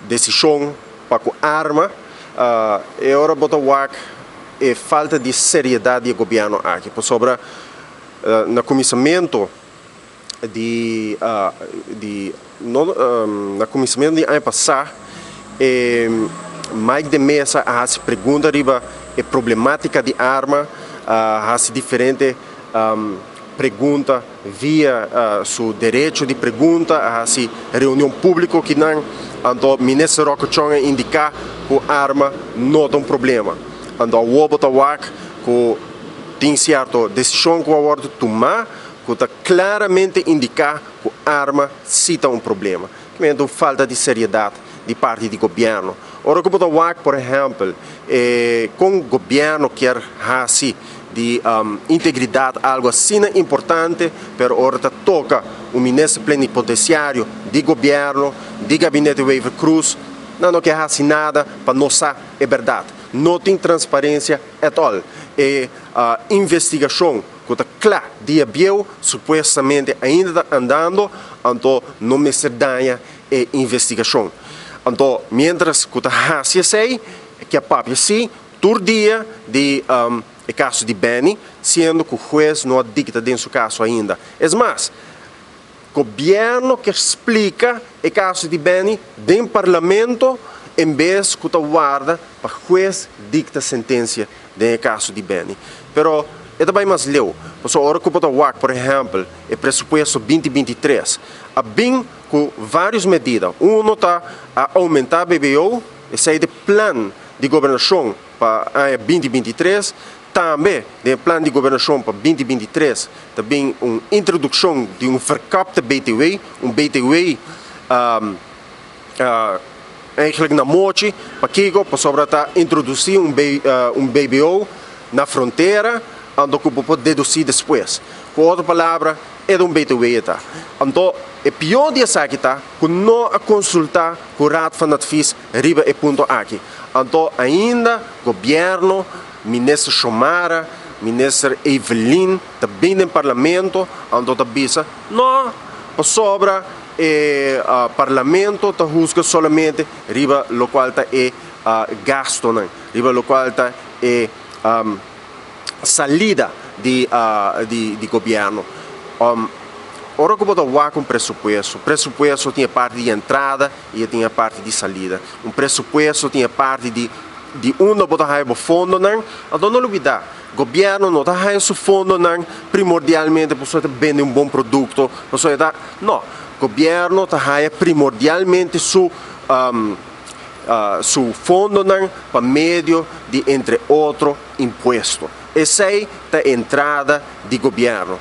decisão para com arma, e agora bota falta de seriedade do governo aqui. Por sobre no começamento no começamento de ano passado, mais de mesa a se pergunta riba a problemática de arma, a se diferente pergunta via seu direito de pergunta, a se reunião pública que não, então ministro Rocochonga indicar que a arma não é um problema. Então o obota que tem certa decisão que o ordo tomar, que está claramente indicar que a arma sim é um problema. Então falta de seriedade de parte do governo. Ora que por exemplo, com o governo quer assim de integridade, algo assim importante, pero ora toca o ministro plenipotenciário de governo, de gabinete Weaver Cruz, não quer assim nada para nós é verdade. Não tem transparência at all. E a investigação que está claro, dia biel, supostamente ainda está andando, então não me se danha a investigação. Então, mientras que está assim, que a papel sim, todo dia de o caso de Beni, sendo que o juiz não dicta dentro do caso ainda. É mais, o governo que explica o caso de Beni dentro do parlamento, em vez que guarda para o juiz dicta a sentença no caso de Beni. Pero é também mais leu. Porque a hora que por exemplo, o pressuposto 2023, há bem com várias medidas. Um está a aumentar a BBO, esse é o plano de governação para 2023, também o plano de governação para 2023, também uma introdução de um verkapte BTW, BTW eigenlijk na morte, para que para introduzir BBO na fronteira, onde que pode deduzir depois. Com outra palavra, é um BTW. Então, é pior de essa que não a consultar com o Raad van Advies riba e ponto aqui. Então, ainda, governo, ministro Chomara, ministro Evelyn, também no parlamento, então está bisa, não, sobra o parlamento está juzga solamente riba lo qual está gasto, riba lo qual está salida de governo. Ora que eu com pressuposto, pressuposto tem a parte de entrada e tem a parte de salida. Pressuposto tem a parte de onde botar o fundo, então não olvidar, o governo não está em seu fundo primordialmente para vender bom produto, não, o governo está primordialmente seu fundo para meio de, entre outros, imposto. Essa é a entrada do governo.